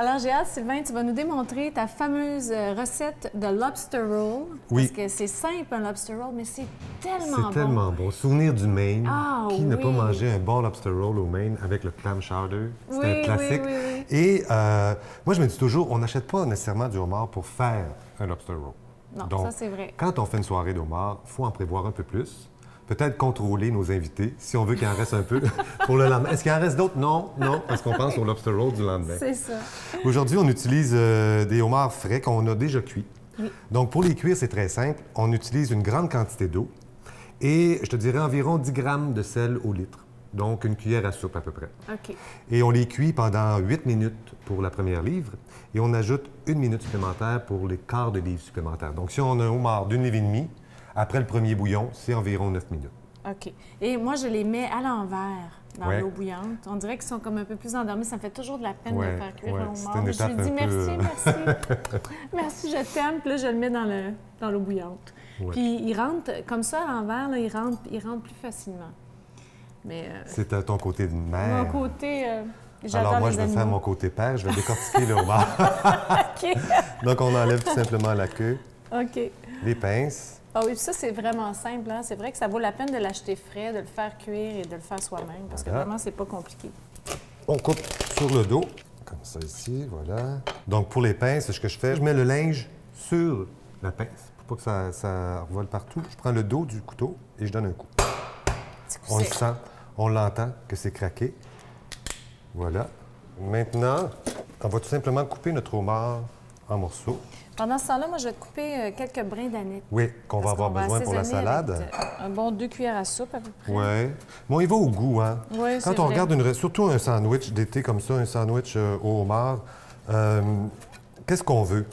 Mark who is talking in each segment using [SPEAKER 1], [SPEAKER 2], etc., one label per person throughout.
[SPEAKER 1] Alors, j'ai hâte, Sylvain, tu vas nous démontrer ta fameuse recette de lobster roll.
[SPEAKER 2] Oui.
[SPEAKER 1] Parce que c'est simple, un lobster roll, mais c'est tellement bon.
[SPEAKER 2] C'est tellement bon. Souvenir du Maine.
[SPEAKER 1] Ah,
[SPEAKER 2] Qui n'a
[SPEAKER 1] oui.
[SPEAKER 2] pas mangé un bon lobster roll au Maine avec le clam chowder? C'est
[SPEAKER 1] Oui,
[SPEAKER 2] un classique.
[SPEAKER 1] oui, oui, oui.
[SPEAKER 2] Et moi, je me dis toujours, on n'achète pas nécessairement du homard pour faire un lobster roll.
[SPEAKER 1] Non,
[SPEAKER 2] Donc,
[SPEAKER 1] ça, c'est vrai.
[SPEAKER 2] quand on fait une soirée de homard, il faut en prévoir un peu plus. Peut-être contrôler nos invités, si on veut qu'il en reste un peu pour le lendemain. Est-ce qu'il en reste d'autres? Non, non, parce qu'on pense au lobster roll du lendemain.
[SPEAKER 1] C'est ça.
[SPEAKER 2] Aujourd'hui, on utilise des homards frais qu'on a déjà cuits.
[SPEAKER 1] Oui.
[SPEAKER 2] Donc, pour les cuire, c'est très simple. On utilise une grande quantité d'eau et, je te dirais, environ 10 grammes de sel au litre. Donc, une cuillère à soupe à peu près.
[SPEAKER 1] OK.
[SPEAKER 2] Et on les cuit pendant 8 minutes pour la première livre et on ajoute 1 minute supplémentaire pour les quarts de livre supplémentaires. Donc, si on a un homard d'1 livre et demi, après le premier bouillon, c'est environ 9 minutes.
[SPEAKER 1] OK. Et moi, je les mets à l'envers dans
[SPEAKER 2] Ouais.
[SPEAKER 1] l'eau bouillante. On dirait qu'ils sont comme un peu plus endormis. Ça me fait toujours de la peine
[SPEAKER 2] Ouais,
[SPEAKER 1] de faire cuire
[SPEAKER 2] ouais.
[SPEAKER 1] un
[SPEAKER 2] C'est
[SPEAKER 1] homard.
[SPEAKER 2] une
[SPEAKER 1] Mais je lui
[SPEAKER 2] étape
[SPEAKER 1] dis
[SPEAKER 2] un
[SPEAKER 1] merci,
[SPEAKER 2] peu,
[SPEAKER 1] merci. Merci, je t'aime. Puis là, je le mets dans l'eau bouillante.
[SPEAKER 2] Ouais.
[SPEAKER 1] Puis il rentre, comme ça, à l'envers, là, il rentre plus facilement. Mais
[SPEAKER 2] C'est à ton côté de mère.
[SPEAKER 1] mon côté, j'adore
[SPEAKER 2] Alors moi,
[SPEAKER 1] les
[SPEAKER 2] je vais
[SPEAKER 1] animaux.
[SPEAKER 2] faire mon côté père. Je vais décortiquer le homard.
[SPEAKER 1] OK.
[SPEAKER 2] Donc, on enlève tout simplement la queue,
[SPEAKER 1] OK.
[SPEAKER 2] les pinces.
[SPEAKER 1] Ah oui, puis ça, c'est vraiment simple. Hein? C'est vrai que ça vaut la peine de l'acheter frais, de le faire cuire et de le faire soi-même, parce que
[SPEAKER 2] Voilà.
[SPEAKER 1] vraiment, c'est pas compliqué.
[SPEAKER 2] On coupe sur le dos, comme ça ici, voilà. Donc, pour les pinces, ce que je fais, je mets le linge sur la pince pour pas que ça revole partout. Je prends le dos du couteau et je donne un coup.
[SPEAKER 1] Petit coup
[SPEAKER 2] On le
[SPEAKER 1] sec.
[SPEAKER 2] sent, on l'entend que c'est craqué. Voilà. Maintenant, on va tout simplement couper notre homard en morceaux.
[SPEAKER 1] Pendant ce temps-là, moi, je vais te couper quelques brins d'aneth.
[SPEAKER 2] Oui, qu'on va
[SPEAKER 1] Parce
[SPEAKER 2] avoir besoin pour la
[SPEAKER 1] assaisonner
[SPEAKER 2] salade.
[SPEAKER 1] avec, un bon 2 cuillères à soupe, à peu près.
[SPEAKER 2] Oui. Bon, il va au goût, hein?
[SPEAKER 1] Oui, c'est
[SPEAKER 2] Quand on
[SPEAKER 1] vrai.
[SPEAKER 2] regarde surtout un sandwich d'été comme ça, un sandwich au homard, qu'est-ce qu'on veut?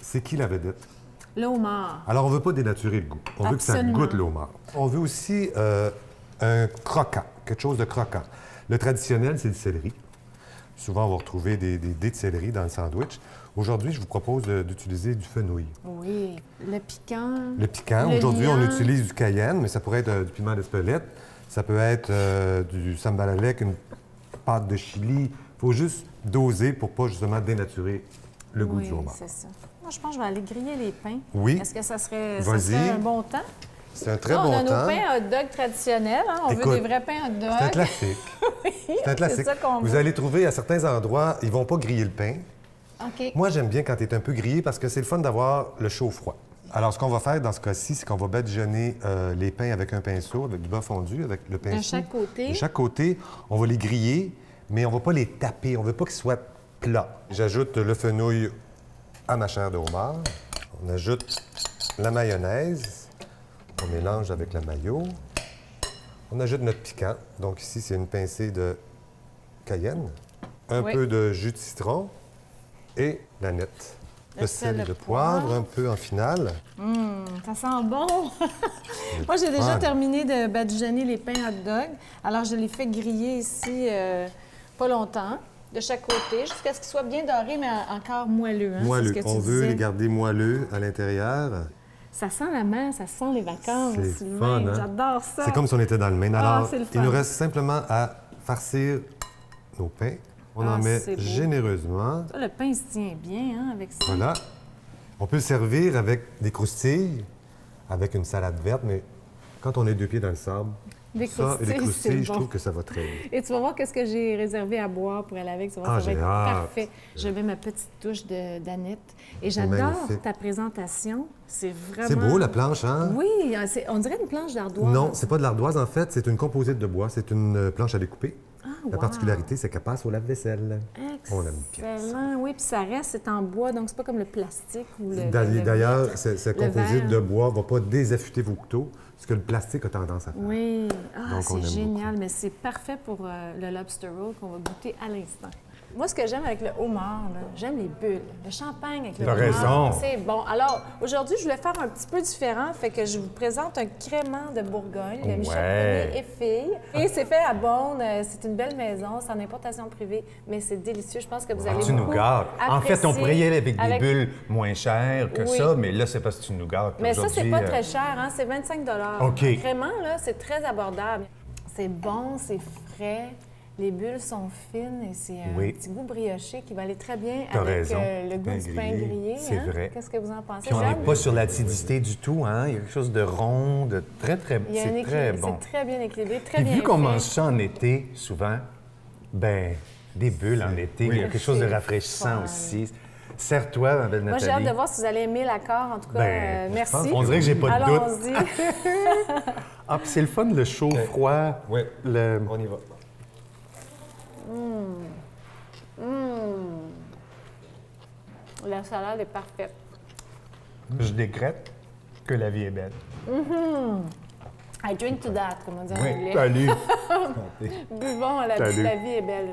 [SPEAKER 2] C'est qui la vedette?
[SPEAKER 1] Le homard.
[SPEAKER 2] Alors, on veut pas dénaturer le goût. On veut que ça
[SPEAKER 1] Absolument.
[SPEAKER 2] goûte le homard. On veut aussi un croquant, quelque chose de croquant. Le traditionnel, c'est le céleri. Souvent, on va retrouver des dés de céleri dans le sandwich. Aujourd'hui, je vous propose d'utiliser du fenouil.
[SPEAKER 1] Oui. Le piquant.
[SPEAKER 2] Le piquant,
[SPEAKER 1] Le
[SPEAKER 2] aujourd'hui, on
[SPEAKER 1] liant.
[SPEAKER 2] utilise du cayenne, mais ça pourrait être du piment d'Espelette. Ça peut être du sambal avec une pâte de chili. Il faut juste doser pour pas justement dénaturer le goût du
[SPEAKER 1] Oui,
[SPEAKER 2] homard.
[SPEAKER 1] c'est ça. Moi, je pense que je vais aller griller les pains.
[SPEAKER 2] Oui.
[SPEAKER 1] Est-ce que ça serait
[SPEAKER 2] Vas-y.
[SPEAKER 1] un bon temps?
[SPEAKER 2] C'est un très
[SPEAKER 1] Là,
[SPEAKER 2] bon
[SPEAKER 1] on a
[SPEAKER 2] temps.
[SPEAKER 1] nos pains hot dog traditionnels. Hein? On
[SPEAKER 2] Écoute,
[SPEAKER 1] veut des vrais pains hot dog.
[SPEAKER 2] C'est un classique. C'est un classique.
[SPEAKER 1] ça qu'on
[SPEAKER 2] Vous
[SPEAKER 1] veut.
[SPEAKER 2] allez trouver à certains endroits, ils vont pas griller le pain.
[SPEAKER 1] OK.
[SPEAKER 2] Moi, j'aime bien quand il est un peu grillé parce que c'est le fun d'avoir le chaud-froid. Alors, ce qu'on va faire dans ce cas-ci, c'est qu'on va badigeonner les pains avec un pinceau, avec du beurre fondu, avec le pinceau.
[SPEAKER 1] De chaque côté.
[SPEAKER 2] De chaque côté, on va les griller, mais on va pas les taper. On veut pas qu'ils soient plats. J'ajoute le fenouil à ma chair de homard. On ajoute la mayonnaise. On mélange avec la mayo. On ajoute notre piquant. Donc ici, c'est une pincée de cayenne, un
[SPEAKER 1] Oui.
[SPEAKER 2] peu de jus de citron et la nette.
[SPEAKER 1] Le
[SPEAKER 2] Le
[SPEAKER 1] sel,
[SPEAKER 2] sel et
[SPEAKER 1] le
[SPEAKER 2] le poivre,
[SPEAKER 1] poivre.
[SPEAKER 2] un peu en finale.
[SPEAKER 1] Ça sent bon! Moi, j'ai déjà
[SPEAKER 2] fun.
[SPEAKER 1] terminé de badigeonner les pains hot dog. Alors, je les fais griller ici pas longtemps, de chaque côté, jusqu'à ce qu'ils soient bien dorés, mais encore moelleux. Hein?
[SPEAKER 2] Moelleux.
[SPEAKER 1] C'est ce que tu
[SPEAKER 2] On veut
[SPEAKER 1] disais.
[SPEAKER 2] les garder moelleux à l'intérieur.
[SPEAKER 1] Ça sent la mer, ça sent les vacances.
[SPEAKER 2] C'est
[SPEAKER 1] Sylvain.
[SPEAKER 2] fun, hein?
[SPEAKER 1] J'adore ça.
[SPEAKER 2] C'est comme si on était dans le Maine.
[SPEAKER 1] Ah,
[SPEAKER 2] Alors,
[SPEAKER 1] c'est le
[SPEAKER 2] il nous
[SPEAKER 1] fun.
[SPEAKER 2] reste simplement à farcir nos pains. On
[SPEAKER 1] Ah,
[SPEAKER 2] en met
[SPEAKER 1] c'est beau.
[SPEAKER 2] généreusement.
[SPEAKER 1] Ça, le pain, il se tient bien hein, avec ça.
[SPEAKER 2] Voilà. On peut le servir avec des croustilles, avec une salade verte, mais quand on est deux pieds dans le sable,
[SPEAKER 1] Des
[SPEAKER 2] ça et les
[SPEAKER 1] croustilles, c'est
[SPEAKER 2] croustilles, je
[SPEAKER 1] bon.
[SPEAKER 2] trouve que ça va très bien.
[SPEAKER 1] Et tu vas voir qu'est-ce que j'ai réservé à boire pour aller avec. Tu vas voir,
[SPEAKER 2] Ah,
[SPEAKER 1] ça va
[SPEAKER 2] j'ai
[SPEAKER 1] être
[SPEAKER 2] hâte.
[SPEAKER 1] parfait. Je mets ma petite touche d'Annette. Et j'adore
[SPEAKER 2] magnifique.
[SPEAKER 1] ta présentation. C'est vraiment...
[SPEAKER 2] C'est beau, la planche, hein?
[SPEAKER 1] Oui, on dirait une planche d'ardoise.
[SPEAKER 2] Non, c'est pas de l'ardoise, en fait. C'est une composite de bois. C'est une planche à découper.
[SPEAKER 1] Ah,
[SPEAKER 2] La
[SPEAKER 1] wow.
[SPEAKER 2] particularité, c'est qu'elle passe au lave-vaisselle. On aime bien.
[SPEAKER 1] Excellent. Oui, puis ça reste, c'est en bois, donc c'est pas comme le plastique ou le...
[SPEAKER 2] D'ailleurs,
[SPEAKER 1] vitre.
[SPEAKER 2] cette
[SPEAKER 1] le
[SPEAKER 2] composite
[SPEAKER 1] verre.
[SPEAKER 2] de bois ne va pas désaffûter vos couteaux, ce que le plastique a tendance à faire.
[SPEAKER 1] Oui. Ah,
[SPEAKER 2] Donc, on
[SPEAKER 1] c'est
[SPEAKER 2] aime
[SPEAKER 1] génial, mais c'est parfait pour le lobster roll qu'on va goûter à l'instant. Moi, ce que j'aime avec le homard, là, j'aime les bulles. Le champagne avec le
[SPEAKER 2] T'as
[SPEAKER 1] homard,
[SPEAKER 2] raison.
[SPEAKER 1] c'est bon. Alors, aujourd'hui, je voulais faire un petit peu différent, fait que je vous présente un crément de Bourgogne, de Michel
[SPEAKER 3] Ouais.
[SPEAKER 1] Premier et fille. Et c'est fait à Beaune, c'est une belle maison, c'est en importation privée, mais c'est délicieux. Je pense que vous allez
[SPEAKER 3] Tu nous
[SPEAKER 1] beaucoup
[SPEAKER 3] gâtes. En fait, on
[SPEAKER 1] apprécier
[SPEAKER 3] pourrait y aller avec des bulles moins chères que
[SPEAKER 1] Oui.
[SPEAKER 3] ça, mais là, c'est parce que tu nous gâtes.
[SPEAKER 1] Mais ça, c'est
[SPEAKER 3] Aujourd'hui,
[SPEAKER 1] pas très cher, hein? C'est 25
[SPEAKER 3] OK.
[SPEAKER 1] Vraiment, là, c'est très abordable. C'est bon, c'est frais. Les bulles sont fines et c'est un
[SPEAKER 3] Oui.
[SPEAKER 1] petit goût brioché qui va aller très bien
[SPEAKER 3] T'as
[SPEAKER 1] avec
[SPEAKER 3] raison.
[SPEAKER 1] le goût du pain grillé.
[SPEAKER 3] C'est
[SPEAKER 1] hein?
[SPEAKER 3] vrai.
[SPEAKER 1] Qu'est-ce que vous en pensez?
[SPEAKER 3] Puis on n'est
[SPEAKER 1] Jade?
[SPEAKER 3] pas sur l'acidité du tout, hein? Il y a quelque chose de rond, de très, très...
[SPEAKER 1] Il y a un
[SPEAKER 3] C'est très
[SPEAKER 1] équilibre.
[SPEAKER 3] bon.
[SPEAKER 1] C'est très bien équilibré, très
[SPEAKER 3] Puis
[SPEAKER 1] bien
[SPEAKER 3] vu qu'on
[SPEAKER 1] fait.
[SPEAKER 3] mange ça en été, souvent, ben des bulles en été, il y a quelque chose de
[SPEAKER 1] C'est
[SPEAKER 3] rafraîchissant
[SPEAKER 1] fun.
[SPEAKER 3] aussi. Serre-toi, ma belle
[SPEAKER 1] Moi,
[SPEAKER 3] Nathalie.
[SPEAKER 1] j'ai hâte de voir si vous allez aimer l'accord. En tout cas,
[SPEAKER 3] Ben,
[SPEAKER 1] merci.
[SPEAKER 3] on dirait que j'ai pas de doute.
[SPEAKER 1] Allons-y.
[SPEAKER 3] Ah, puis c'est le fun, le chaud, froid.
[SPEAKER 2] Oui,
[SPEAKER 3] Le...
[SPEAKER 2] on y va.
[SPEAKER 1] La salade est parfaite.
[SPEAKER 3] Je décrète que la vie est belle.
[SPEAKER 1] I drink to that, comme on dit en anglais.
[SPEAKER 3] Salut.
[SPEAKER 1] Buvons, la
[SPEAKER 3] Salut.
[SPEAKER 1] vie est belle.